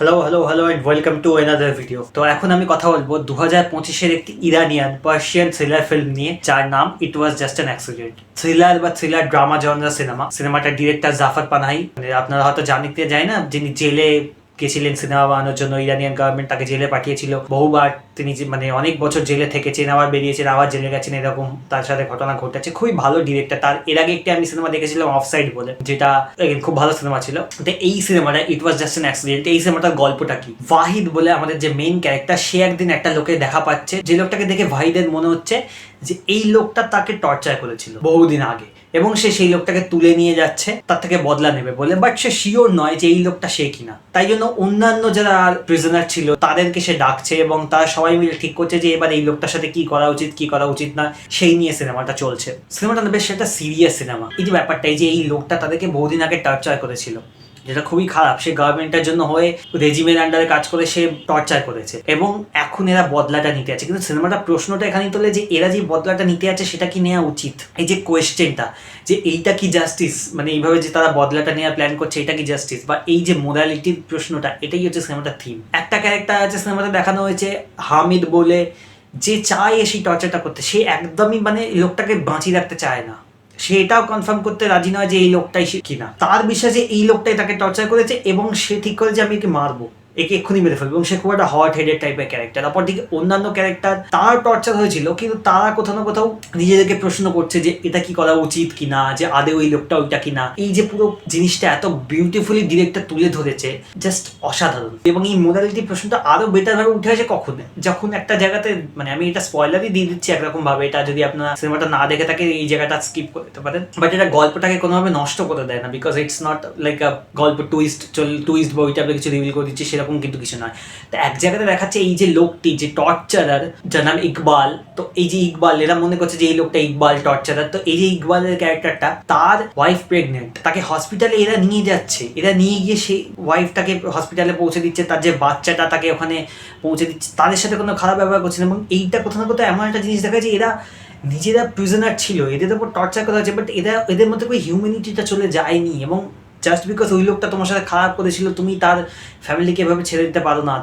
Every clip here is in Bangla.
Hello and welcome to another video. তো এখন আমি কথা বলবো 2025-এর একটি ইরানিয়ান পার্সিয়ান থ্রিলার ফিল্ম নিয়ে, যার নাম it was just an accident. Thriller drama genre সিনেমাটার ডিরেক্টর জাফর পানাহি, আপনারা হয়তো জানতে যায় না, যিনি জেলে গেছিলেন সিনেমা বানানোর জন্য। ইরানিয়ান গভর্নমেন্ট তাকে জেলে পাঠিয়েছিল বহুবার। তিনি অনেক বছর জেলে থেকেছেন, আবার বেরিয়েছেন, আবার জেলে গেছেন, এরকম তার সাথে ঘটনা ঘটেছে। খুবই ভালো ডিরেক্টর। তার এর আগে একটি আমি সিনেমা দেখেছিলাম অফসাইড বলে, যেটা খুব ভালো সিনেমা ছিল। তো এই সিনেমাটা ইট ওয়াজ জাস্ট অ্যান অ্যাক্সিডেন্ট। এই সিনেমাটার গল্পটা কি, ওয়াহিদ বলে আমাদের যে মেইন ক্যারেক্টার, সে একদিন একটা লোকে দেখা পাচ্ছে, যে লোকটাকে দেখে ওয়াহিদের মনে হচ্ছে যে এই লোকটা তাকে টর্চার করেছিল বহুদিন আগে, এবং সে সেই লোকটাকে তুলে নিয়ে যাচ্ছে তার থেকে বদলা নেবে বলে। বাট সে শিওর নয় যে এই লোকটা সে কিনা। তাই জন্য অন্যান্য যারা প্রিজনার ছিল তাদেরকে সে ডাকছে, এবং তারা সবাই মিলে ঠিক করছে যে এবার এই লোকটার সাথে কি করা উচিত কি করা উচিত না, সেই নিয়ে সিনেমাটা চলছে। সিনেমাটা বেশ একটা সিরিয়াস সিনেমা। এই যে ব্যাপারটাই যে এই লোকটা তাদেরকে বহুদিন আগে টর্চার করেছিল, যেটা খুবই খারাপ। সে গভর্নমেন্টের জন্য হয়ে রেজিমের আন্ডারে কাজ করে সে টর্চার করেছে, এবং এখন এরা বদলাটা নিতে আছে। কিন্তু সিনেমাটা প্রশ্নটা এখানেই তোলে যে এরা যে বদলাটা নিতে আছে সেটা কি নেওয়া উচিত। এই যে কোয়েশ্চেনটা, যে এইটা কি জাস্টিস, এইভাবে যে তারা বদলাটা নেওয়ার প্ল্যান করছে, এটা কি জাস্টিস, বা এই যে মোরালিটির প্রশ্নটা, এটাই হচ্ছে সিনেমাটার থিম। একটা ক্যারেক্টার আছে সিনেমাতে দেখানো হয়েছে হামিদ বলে, যে চায় সেই টর্চারটা করতে। সে একদমই লোকটাকে বাঁচিয়ে রাখতে চায় না। সে এটাও কনফার্ম করতে রাজি নয় যে এই লোকটাই কিনা। তার বিশ্বাস যে এই লোকটাই তাকে টর্চার করেছে, এবং সে ঠিক করে যে আমি একে মারবো, একে এক্ষুনি মেরে ফেলবো। এবং সে খুব একটা হট হেডেড টাইপের ক্যারেক্টার। অপরদিকে অন্যান্য ক্যারেক্টার তার টর্চার হয়েছিল, কিন্তু তারা কোথাও না কোথাও নিজেদেরকে প্রশ্ন করছে যে এটা কি করা উচিত কিনা, যে আদৌ ওই লোকটা ওইটা কিনা। এই যে পুরো জিনিসটা এত বিউটিফুলি ডিরেক্টর তুলে ধরেছে, জাস্ট অসাধারণ। এবং এই মোরালিটি প্রশ্নটা আরো বেটার ভাবে উঠে আসে কখন, যখন একটা জায়গাতে, আমি এটা স্পয়লারই দিয়ে দিচ্ছি একরকম ভাবে। এটা যদি আপনারা সিনেমাটা না দেখে থাকে এই জায়গাটা স্কিপ করতে পারেন। বাট এটা গল্পটাকে কোনোভাবে নষ্ট করে দেয় না, বিকজ ইটস নট লাইক আ গল্প টুইস্ট বা ওইটা কিছু রিভিল করে দিচ্ছে, সেরকম কিন্তু কিছু নয়। তো এক জায়গাতে দেখাচ্ছে এই যে লোকটি, যে টর্চারার, যার নাম ইকবাল। তো এই যে ইকবাল, এরা মনে করছে যে এই লোকটা ইকবাল টর্চারার। তো এই যে ইকবালের ক্যারেক্টারটা, তার ওয়াইফ প্রেগনেন্ট, তাকে হসপিটালে এরা নিয়ে যাচ্ছে। এরা নিয়ে গিয়ে সেই ওয়াইফটাকে হসপিটালে পৌঁছে দিচ্ছে, তার যে বাচ্চাটা তাকে ওখানে পৌঁছে দিচ্ছে। তাদের সাথে কোনো খারাপ ব্যবহার করছে না। এবং এইটা কোথাও না কোথাও এমন একটা জিনিস দেখা যায়, এরা নিজেরা প্রিজনার ছিল, এদের উপর টর্চার করা হচ্ছে, বাট এদের মধ্যে কোনো হিউম্যানিটিটা চলে যায়নি। এবং জাস্ট বিকজ ওই লোকটা তোমার সাথে খারাপ করেছিল, তুমি তার ফ্যামিলিকে এভাবে ছেড়ে দিতে পারো না।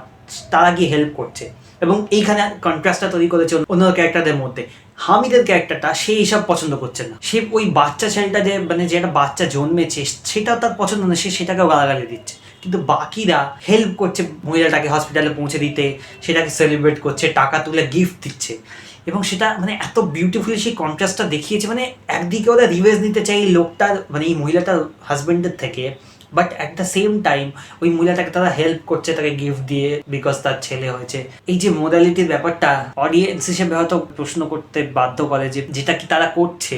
তারা গিয়ে হেল্প করছে। এবং এইখানে কন্ট্রাস্টটা তৈরি করেছে অন্য ক্যারেক্টারদের মধ্যে। হামিদের ক্যারেক্টারটা, সে এইসব পছন্দ করছে না। সে ওই বাচ্চা ছেলেটা যে যে একটা বাচ্চা জন্মেছে, সেটাও তার পছন্দ না, সে সেটাকেও গালাগালি দিচ্ছে। কিন্তু বাকিরা হেল্প করছে মহিলাটাকে হসপিটালে পৌঁছে দিতে, সেটাকে সেলিব্রেট করছে, টাকা তুলে গিফট দিচ্ছে। এবং সেটা এত বিউটিফুলি সেই কন্ট্রাস্টটা দেখিয়েছে। একদিকে ওরা রিভেঞ্জ নিতে চাই এই লোকটার, এই মহিলাটার হাজবেন্ডের থেকে, but at the same time ওই মহিলাটাকে তারা হেল্প করছে, তাকে গিফট দিয়ে, বিকজ তার ছেলে হয়েছে। এই যে মোরালিটির ব্যাপারটা অডিয়েন্স হিসেবে হয়তো প্রশ্ন করতে বাধ্য করে, যে যেটা কি তারা করছে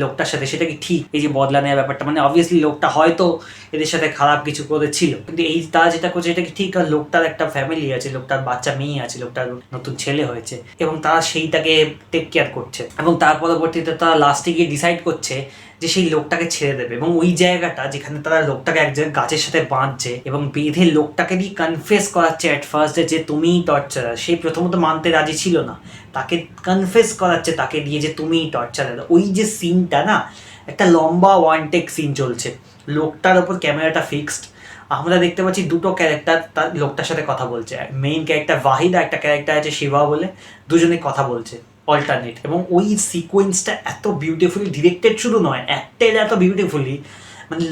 লোকটার সাথে, সেটা কি ঠিক? এই যে বদলা নেওয়ার ব্যাপারটা, অবভিয়াসলি লোকটা হয়তো এদের সাথে খারাপ কিছু করেছিল, কিন্তু এই তারা যেটা করছে এটা কি ঠিক? আর লোকটার একটা ফ্যামিলি আছে, লোকটার বাচ্চা মেয়ে আছে, লোকটার নতুন ছেলে হয়েছে, এবং তারা সেইটাকে টেক কেয়ার করছে। এবং তার পরবর্তীতে তারা লাস্টে গিয়ে ডিসাইড করছে যে সেই লোকটাকে ছেড়ে দেবে। এবং ওই জায়গাটা যেখানে তারা লোকটাকে এক জায়গায় গাছের সাথে বাঁধছে, এবং বেঁধে লোকটাকে দিয়ে কনফেস করাচ্ছে অ্যাট ফার্স্ট যে তুমিই টর্চারার। সেই প্রথমত মানতে রাজি ছিল না, তাকে কনফেস করাচ্ছে তাকে দিয়ে যে তুমিই টর্চারার। ওই যে সিনটা না, একটা লম্বা ওয়ান টেক সিন চলছে, লোকটার ওপর ক্যামেরাটা ফিক্সড। আমরা দেখতে পাচ্ছি দুটো ক্যারেক্টার তার লোকটার সাথে কথা বলছে। মেইন ক্যারেক্টার ওয়াহিদা, একটা ক্যারেক্টার আছে শিবা বলে, দুজনে কথা বলছে অল্টারনেট। এবং ওই সিকোয়েন্সটা এত বিউটিফুলি ডিরেক্টেড, শুধু নয় অ্যাক্টেড এত বিউটিফুলি।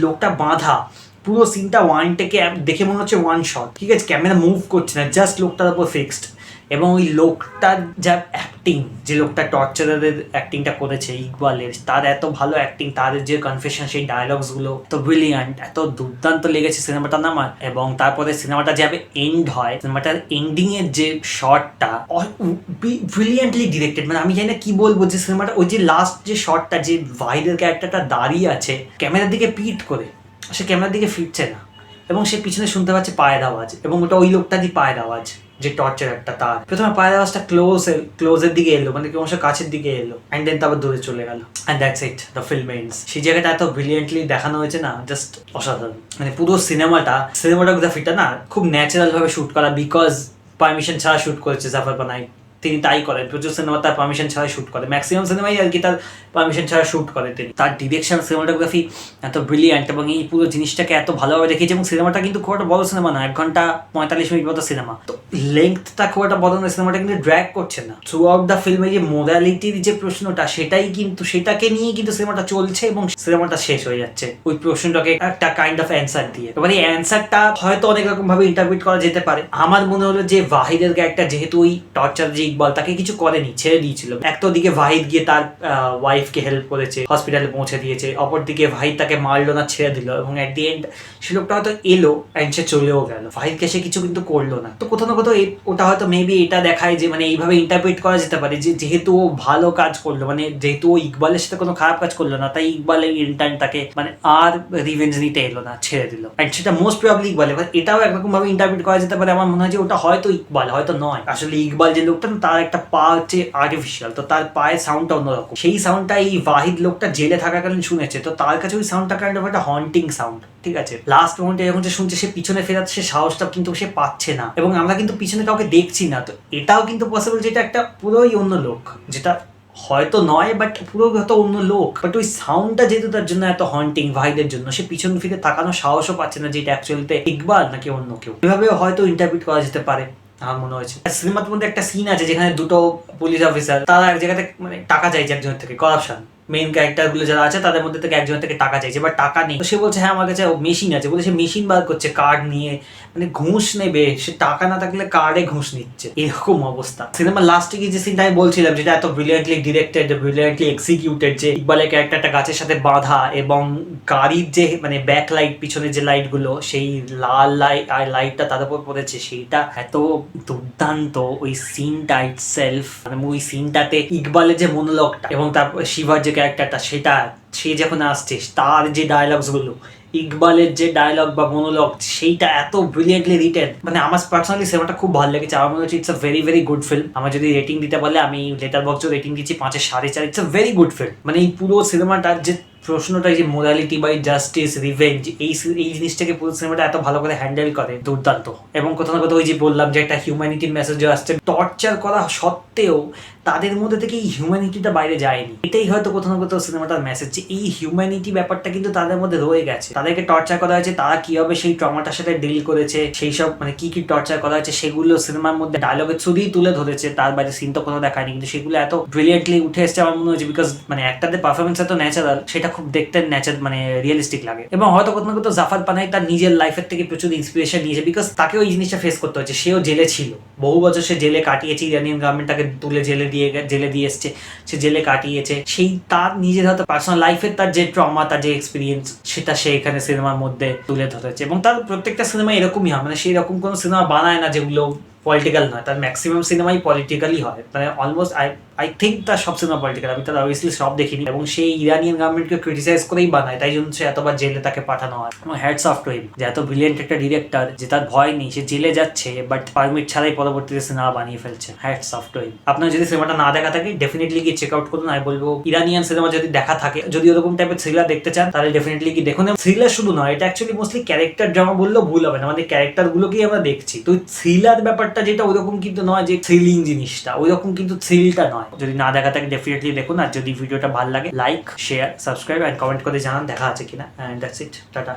লোকটা বাঁধা, পুরো সিনটা ওয়ান টেকে দেখে মনে হচ্ছে ওয়ান শট, ঠিক আছে, ক্যামেরা মুভ করছে না, জাস্ট লোকটার উপর ফিক্সড। এবং ওই লোকটার যা অ্যাক্টিং, যে লোকটা টর্চারারের অ্যাক্টিংটা করেছে ইকবালের, তার এত ভালো অ্যাক্টিং, তার যে কনফেশন, সেই ডায়লগসগুলো এত ব্রিলিয়ান্ট, এত দুর্দান্ত লেগেছে সিনেমাটার আমার। এবং তারপরে সিনেমাটা যাবে এন্ড হয়, সিনেমাটার এন্ডিং এর যে শটটা ব্রিলিয়ান্টলি ডিরেক্টেড। আমি জানি না কি বলবো, যে সিনেমাটা ওই যে লাস্ট যে শটটা, যে ওয়াহিদের ক্যারেক্টারটা দাঁড়িয়ে আছে ক্যামেরার দিকে পিট করে, সে ক্যামেরার দিকে ফিরছে না, এবং সে পিছনে শুনতে পাচ্ছে পায়ের আওয়াজ, এবং ওটা ওই লোকটারই পায়ের আওয়াজ, যে টর্চারারটা। তার প্রথমে পায়ের আওয়াজটা ক্লোজের দিকে এলো, ক্রমশ কাছের দিকে এলো, অ্যান্ড দেন তারপর দূরে চলে গেল, and that's it, the film ends. সেই জায়গাটা এত ব্রিলিয়েন্টলি দেখানো হয়েছে না, জাস্ট অসাধারণ। পুরো সিনেমাটোগ্রাফিটা না খুব ন্যাচারাল ভাবে শুট করা, বিকজ পারমিশন ছাড়া শুট করেছে জাফর পানাহি। তিনি তাই করেন, প্রচুর সিনেমা তার পারমিশন ছাড়া শুট করে, ম্যাক্সিমাম সিনেমাই আর কি তার পারমিশন ছাড়া শুট করে তিনি। তার ডিরেকশন, সিনেমাটোগ্রাফি এত ব্রিলিয়ান্ট এবং এই পুরো জিনিসটাকে এত ভালোভাবে দেখিয়েছে। এবং সিনেমাটা কিন্তু খুব একটা বড় সিনেমা না, 1 ঘন্টা 45 মিনিট মতো সিনেমা, তো লেংথটা খুব একটা বড় নয়, সিনেমাটা কিন্তু ড্র্যাগ করছে না। থ্রু আউট দ্য ফিল্মে যে মোরালিটির যে প্রশ্নটা, সেটাকে নিয়ে কিন্তু সিনেমাটা চলছে এবং সিনেমাটা শেষ হয়ে যাচ্ছে ওই প্রশ্নটাকে একটা কাইন্ড অফ অ্যান্সার দিয়ে। এবার এই অ্যান্সারটা হয়তো অনেক রকম ভাবে ইন্টারপ্রিট করা যেতে পারে। আমার মনে হলো যে ওয়াহিদের ক্যারেক্টার যেহেতু ওই টর্চার যে ইকবাল, তাকে কিছু করেনি, ছেড়ে দিয়েছিল। একটা দিকে ওয়াহিদ গিয়ে তার ওয়াইফকে হেল্প করেছে, হসপিটালে পৌঁছে দিয়েছে, অপরদিকে ওয়াহিদ তাকে মারলো না, ছেড়ে দিল, এবং এট দি এন্ড সে লোকটা হয়তো এলো অ্যান্ড সে চলেও গেল, ওয়াহিদকে সে কিছু কিন্তু করলো না। তো কোথাও না কোথাও ওটা হয়তো মেবি এটা দেখায় যে মানে এইভাবে ইন্টারপ্রিট করা যেতে পারে যে যেহেতু ও ভালো কাজ করলো, মানে যেহেতু ও ইকবালের সাথে কোনো খারাপ কাজ করলো না, তাই ইকবালের ইন্টার্ন তাকে মানে আর রিভেঞ্জ নিতে এলো না, ছেড়ে দিল, অ্যান্ড সেটা মোস্ট প্রবাবলি ইকবাল। এবার এটাও একরকম ভাবে ইন্টারপ্রিট করা যেতে পারে। আমার মনে হয় যে ওটা হয়তো ইকবাল, হয়তো নয়। আসলে ইকবাল যে লোকটা, তার একটা পা হচ্ছে আর্টিফিশিয়াল, তো তার পায়ের সাউন্ডটা অন্যরকম। সেই সাউন্ডটা এই ওয়াহিদ লোকটা জেলে থাকাকালীন শুনেছে, তো তার কাছে ওই সাউন্ডটা কাইন্ড অফ একটা হন্টিং সাউন্ড, ঠিক আছে। লাস্ট মোমেন্টে যখন সে শুনছে, সে পিছনে ফেরাতে সে সাহসটা কিন্তু সে পাচ্ছে না, এবং আমরা কিন্তু পিছনে কাউকে দেখছি না। তো এটাও কিন্তু পসিবল যে এটা একটা পুরোই অন্য লোক, যেটা হয়তো নয় বাট পুরো হয়তো অন্য লোক। বাট ওই সাউন্ডটা যেহেতু তার জন্য এত হন্টিং, ভাইদের জন্য সে পিছন ফিরে তাকানোর সাহসও পাচ্ছে না যে এটা অ্যাকচুয়ালিতে ইকবাল নাকি অন্য কেউ। এভাবে হয়তো ইন্টারপ্রিট করা যেতে পারে আমার মনে হয়েছে। সিনেমার মধ্যে একটা সিন আছে যেখানে দুটো পুলিশ অফিসার তারা এক জায়গাতে মানে টাকা চাইছে একজনের থেকে, করাপশন। মেইন ক্যারেক্টার গুলো যারা আছে তাদের মধ্যে থেকে একজনের থেকে টাকা চাইছে, বাট টাকা নেই। তো সে বলছে হ্যাঁ আমার কাছে মেশিন আছে, বলে সে মেশিন বার করছে কার্ড নিয়ে, মানে ঘুষ নেবে, সে টাকা না থাকলে কার্ডে ঘুষ নিচ্ছে, এরকম অবস্থা। সিনেমার লাস্টে গিয়ে যে সিনটা আমি বলছিলাম, যেটা এত ব্রিলিয়ান্টলি ডিরেক্টেড, ব্রিলিয়ান্টলি এক্সিকিউটেড, যে ইকবালের ক্যারেক্টারটা গাছের সাথে বাঁধা এবং গাড়ির যে মানে ব্যাক লাইট, পিছনে যে লাইট গুলো, সেই লাল লাইট আর লাইটটা তার উপর পড়েছে, সেইটা এত দুর্দান্ত। ওই সিনটা ইটসেলফ, মানে ওই সিনটাতে ইকবালের যে মনোলগটা এবং তারপর শিবার যে ক্যারেক্টারটা, সেটা সে যখন আসছে তার যে ডায়লগস গুলো, ইকবালের যে ডায়লগ বা মনোলগ, সেইটা এত ব্রিলিয়েন্টলি রিটেন। মানে আমার পার্সোনালি সিনেমাটা খুব ভালো লেগেছে। আমার মনে হচ্ছে it's a very very good film. আমার যদি রেটিং দিতে বলে, আমি লেটারবক্সে রেটিং দিচ্ছি 5.4। It's a very good film. মানে এই পুরো সিনেমাটার যে প্রশ্নটা, যে মোরালিটি বাই জাস্টিস, রিভেঞ্জ, এই জিনিসটাকে পুরো সিনেমাটা এত ভালো করে হ্যান্ডেল করে, দুর্দান্ত। এবং কোথাও না কোথাও ওই যে বললাম যে একটা হিউম্যানিটির মেসেজও আসছে, টর্চার করা সত্ত্বেও তাদের মধ্যে থেকে এই হিউম্যানিটিটা বাইরে যায়নি। এটাই হয়তো কোথাও না কোথাও সিনেমাটার মেসেজ, যে এই হিউম্যানিটি ব্যাপারটা কিন্তু তাদের মধ্যে রয়ে গেছে। তাদেরকে টর্চার করা হয়েছে, তারা কিভাবে সেই ট্রমাটার সাথে ডিল করেছে, সেই সব মানে কি টর্চার করা হয়েছে, সেগুলো সিনেমার মধ্যে ডায়লগের থ্রুই তুলে ধরেছে। তার বাইরে সিন তো কোনো দেখায়নি, কিন্তু সেগুলো এত ব্রিলিয়েন্টলি উঠে এসছে আমার মনে হচ্ছে, বিকজ মানে একটাতে পারফরমেন্স এত ন্যাচারাল, সেটা খুব দেখতে ন্যাচারাল মানে রিয়েলিস্টিক লাগে। এবং হয়তো কোথাও না কোথাও জাফর পানাহি তার নিজের লাইফের থেকে প্রচুর ইন্সপিরেশন নিয়েছে, বিকজ তাকে ওই জিনিসটা ফেস করতে হচ্ছে। সেও জেলে ছিল, বহু বছর সে জেলে কাটিয়েছে, ইরানিয়ান গভর্নমেন্ট তাকে তুলে জেলে দিয়ে এসছে, সে জেলে কাটিয়েছে। সেই তার নিজের হয়তো পার্সোনাল লাইফের তার যে ট্রমা, তার যে এক্সপিরিয়েন্স, সেটা সে এখানে সিনেমার মধ্যে তুলে ধরেছে। এবং তার প্রত্যেকটা সিনেমা এরকমই হয়, মানে সেই রকম কোনো সিনেমা বানায় না যেগুলো পলিটিক্যাল নয়। তার ম্যাক্সিমাম সিনেমাই পলিটিক্যালই হয়, মানে অলমোস্ট আই থিঙ্ক তার সব সিনেমা পলিটিক্যাল। আমি তার অবভিয়াসলি সব দেখিনি, এবং সেই ইরানিয়ান গভর্নমেন্টকে ক্রিটিসাইজ করেই বানায়, তাই জন্য সে এতবার জেলে তাকে পাঠানো হয়। এবং হ্যাটস অফ টু হিম, যে এত ব্রিলিয়েন্ট একটা ডিরেক্টর, যে তার ভয় নেই, সে জেলে যাচ্ছে বাট পারমিট ছাড়াই পরবর্তীতে সিনেমা বানিয়ে ফেলছে। Hats off to him. আপনার যদি সিনেমাটা না দেখা থাকে, ডেফিনেটলি গিয়ে চেক আউট করুন। আমি বলবো ইরানিয়ান সিনেমা যদি দেখা থাকে, যদি ওরকম টাইপের থ্রিলার দেখতে চান, তাহলে ডেফিনেটলি গিয়ে দেখুন। থ্রিলার শুধু নয়, এটা অ্যাকচুয়ালি মোস্টলি ক্যারেক্টার ড্রামা বললেও ভুল হবে না, মানে ক্যারেক্টার গুলোকেই আমরা দেখছি। তো থ্রিলার ব্যাপারটা যেটা ওইরকম কিন্তু নয়, যে থ্রিলিং জিনিসটা ওইরকম কিন্তু থ্রিলটা নয়। যদি না দেখা থাকে ডেফিনেটলি দেখুন। আর যদি ভিডিওটা ভালো লাগে, like, share, subscribe and comment করে জানান দেখা আছে কিনা। And that's it, tata.